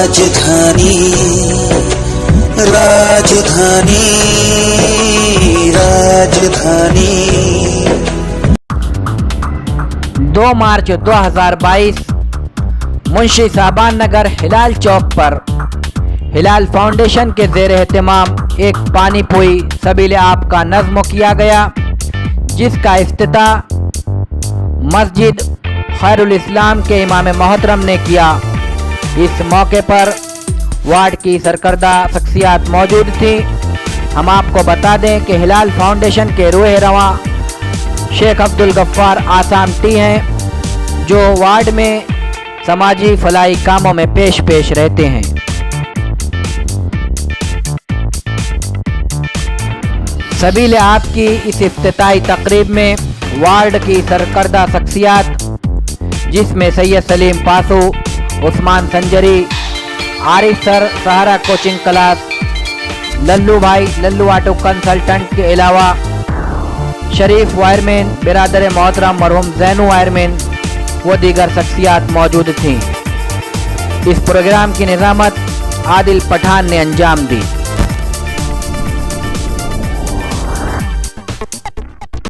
राजधानी राजधानी राजधानी 2 मार्च 2022 मुंशी साबान नगर हिलाल चौक पर हिलाल फाउंडेशन के ज़ेर एहतमाम एक पानी पोई सबील आप का नज़्म किया गया, जिसका इफ्तिताह मस्जिद खैरुल इस्लाम के इमाम मोहतरम ने किया। इस मौके पर वार्ड की सरकर्दा शख्सियात मौजूद थी। हम आपको बता दें कि हिलाल फाउंडेशन के रूह रवां शेख अब्दुल गफ्फार आसाम टी हैं, जो वार्ड में समाजी फलाही कामों में पेश रहते हैं। सबील आपकी इस इफ्तिताई तकरीब में वार्ड की सरकर्दा शख्सियात, जिसमें सैयद सलीम पासू, उस्मान संजरी, आरिफ सर सहारा कोचिंग क्लास, लल्लू भाई लल्लू ऑटो कंसल्टेंट के अलावा शरीफ वायरमैन, बिरादर मोहतरम मरहूम जैनू वायरमैन व दीगर शख्सियात मौजूद थीं। इस प्रोग्राम की निज़ामत आदिल पठान ने अंजाम दी।